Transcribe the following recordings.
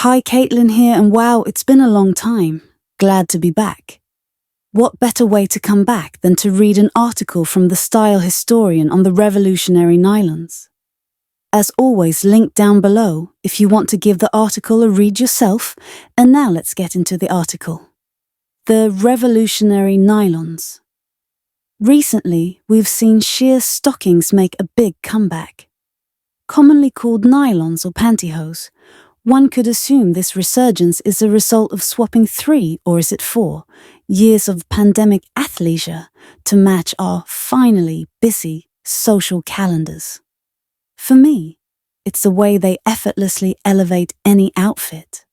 Hi, Caitlin here, and wow, it's been a long time. Glad to be back. What better way to come back than to read an article from the style historian on the revolutionary nylons? As always, link down below if you want to give the article a read yourself. And now let's get into the article. The revolutionary nylons. Recently, we've seen sheer stockings make a big comeback. Commonly called nylons or pantyhose, one could assume this resurgence is a result of swapping 3, or is it 4, years of pandemic athleisure to match our finally busy social calendars. For me, it's the way they effortlessly elevate any outfit.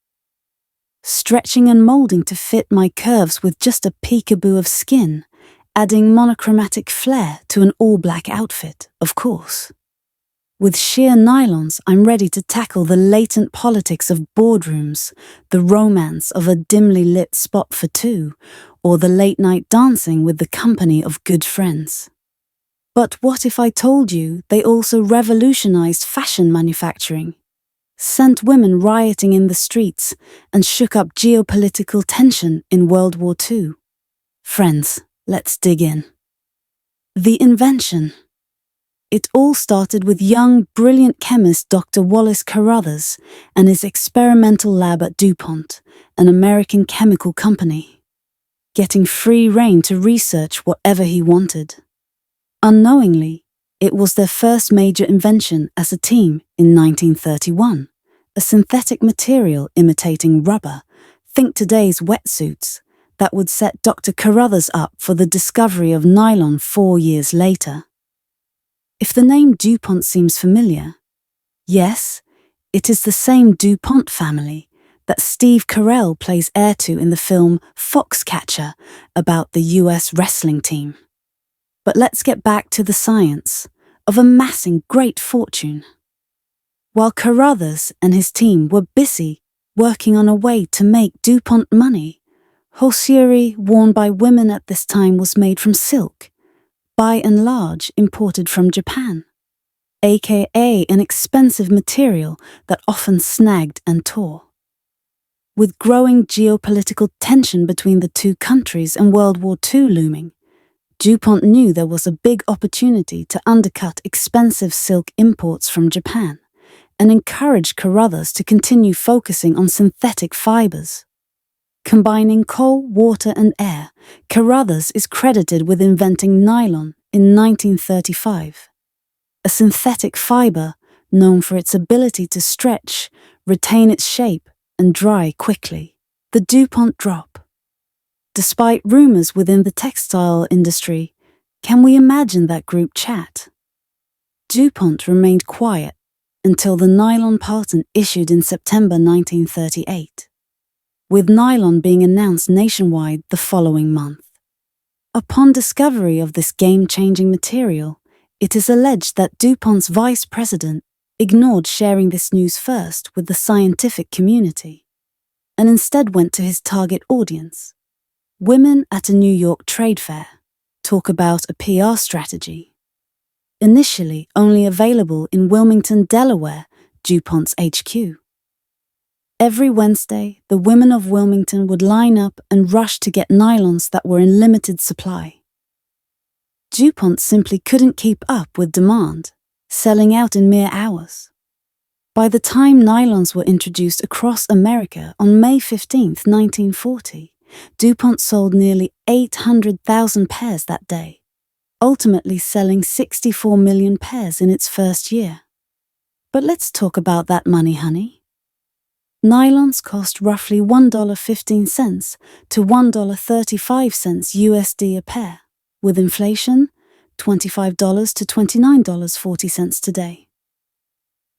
Stretching and molding to fit my curves with just a peekaboo of skin, adding monochromatic flair to an all-black outfit, of course. With sheer nylons, I'm ready to tackle the latent politics of boardrooms, the romance of a dimly lit spot for 2, or the late-night dancing with the company of good friends. But what if I told you they also revolutionized fashion manufacturing, sent women rioting in the streets, and shook up geopolitical tension in World War II? Friends, let's dig in. The invention. It all started with young, brilliant chemist Dr. Wallace Carruthers and his experimental lab at DuPont, an American chemical company, getting free rein to research whatever he wanted. Unknowingly, it was their first major invention as a team in 1931, a synthetic material imitating rubber, think today's wetsuits, that would set Dr. Carruthers up for the discovery of nylon 4 years later. If the name DuPont seems familiar, yes, it is the same DuPont family that Steve Carell plays heir to in the film Foxcatcher about the US wrestling team. But let's get back to the science of amassing great fortune. While Carruthers and his team were busy working on a way to make DuPont money, hosiery worn by women at this time was made from silk, by and large imported from Japan, aka an expensive material that often snagged and tore. With growing geopolitical tension between the two countries and World War II looming, DuPont knew there was a big opportunity to undercut expensive silk imports from Japan and encouraged Carruthers to continue focusing on synthetic fibers. Combining coal, water, and air, Carruthers is credited with inventing nylon in 1935, a synthetic fiber known for its ability to stretch, retain its shape, and dry quickly. The DuPont drop. Despite rumors within the textile industry, can we imagine that group chat? DuPont remained quiet until the nylon patent issued in September 1938. With nylon being announced nationwide the following month. Upon discovery of this game-changing material, it is alleged that DuPont's vice president ignored sharing this news first with the scientific community, and instead went to his target audience, women at a New York trade fair, talk about a PR strategy. Initially only available in Wilmington, Delaware, DuPont's HQ. Every Wednesday, the women of Wilmington would line up and rush to get nylons that were in limited supply. DuPont simply couldn't keep up with demand, selling out in mere hours. By the time nylons were introduced across America on May 15, 1940, DuPont sold nearly 800,000 pairs that day, ultimately selling 64 million pairs in its first year. But let's talk about that money, honey. Nylons cost roughly $1.15 to $1.35 USD a pair, with inflation, $25 to $29.40 today.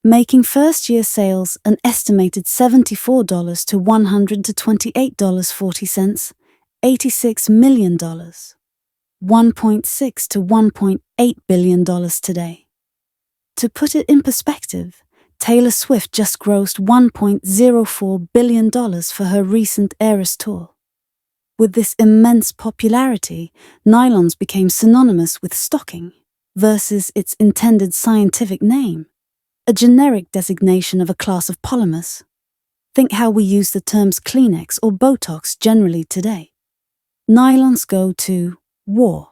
Making first-year sales an estimated $74 to $100 to $28.40, $86 million, $1.6 to $1.8 billion today. To put it in perspective, Taylor Swift just grossed $1.04 billion for her recent Eras tour. With this immense popularity, nylons became synonymous with stocking versus its intended scientific name, a generic designation of a class of polymers. Think how we use the terms Kleenex or Botox generally today. Nylons go to war.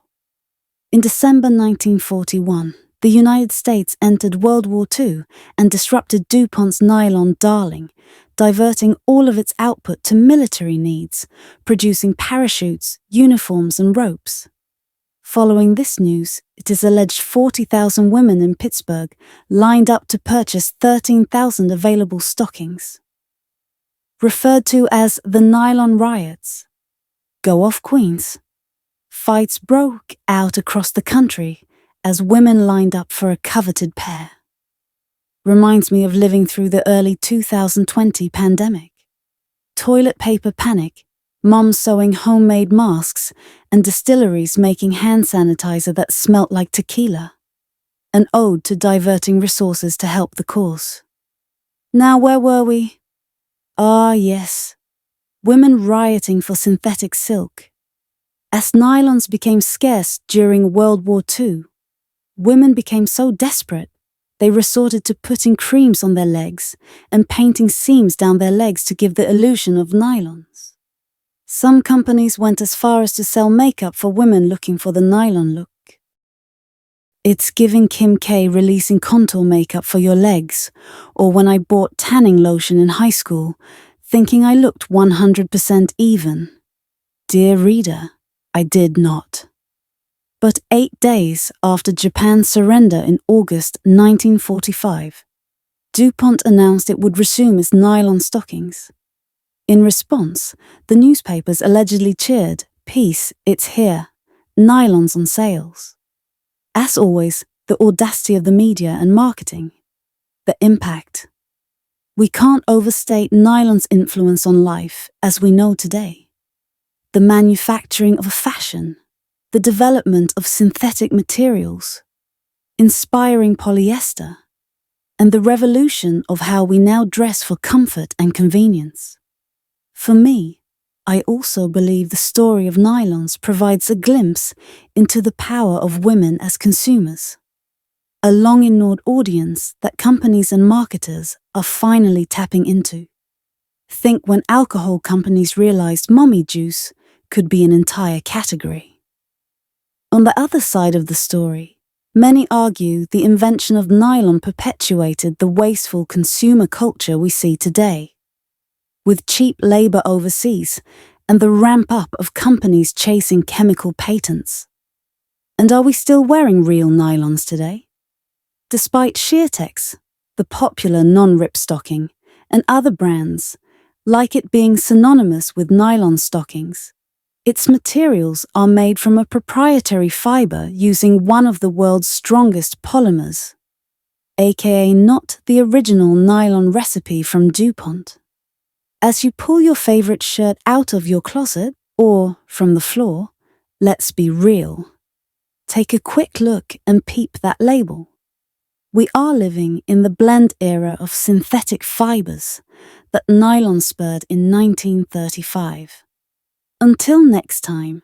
In December 1941, the United States entered World War II and disrupted DuPont's nylon darling, diverting all of its output to military needs, producing parachutes, uniforms, and ropes. Following this news, it is alleged 40,000 women in Pittsburgh lined up to purchase 13,000 available stockings. Referred to as the Nylon riots. Go off, Queens. Fights broke out across the country as women lined up for a coveted pair. Reminds me of living through the early 2020 pandemic. Toilet paper panic, moms sewing homemade masks, and distilleries making hand sanitizer that smelt like tequila. An ode to diverting resources to help the cause. Now where were we? Ah, yes. Women rioting for synthetic silk. As nylons became scarce during World War II, women became so desperate, they resorted to putting creams on their legs and painting seams down their legs to give the illusion of nylons. Some companies went as far as to sell makeup for women looking for the nylon look. It's giving Kim K releasing contour makeup for your legs, or when I bought tanning lotion in high school, thinking I looked 100% even. Dear reader, I did not. But 8 days after Japan's surrender in August 1945, DuPont announced it would resume its nylon stockings. In response, the newspapers allegedly cheered, "Peace, it's here, nylons on sales." As always, the audacity of the media and marketing. The impact. We can't overstate nylon's influence on life as we know today. The manufacturing of fashion, the development of synthetic materials, inspiring polyester, and the revolution of how we now dress for comfort and convenience. For me, I also believe the story of nylons provides a glimpse into the power of women as consumers. A long-ignored audience that companies and marketers are finally tapping into. Think when alcohol companies realized mommy juice could be an entire category. On the other side of the story, many argue the invention of nylon perpetuated the wasteful consumer culture we see today. With cheap labor overseas and the ramp up of companies chasing chemical patents. And are we still wearing real nylons today? Despite Sheertex, the popular non-rip stocking, and other brands, like it being synonymous with nylon stockings, its materials are made from a proprietary fiber using one of the world's strongest polymers, aka not the original nylon recipe from DuPont. As you pull your favorite shirt out of your closet or from the floor, let's be real. Take a quick look and peep that label. We are living in the blend era of synthetic fibers that nylon spurred in 1935. Until next time,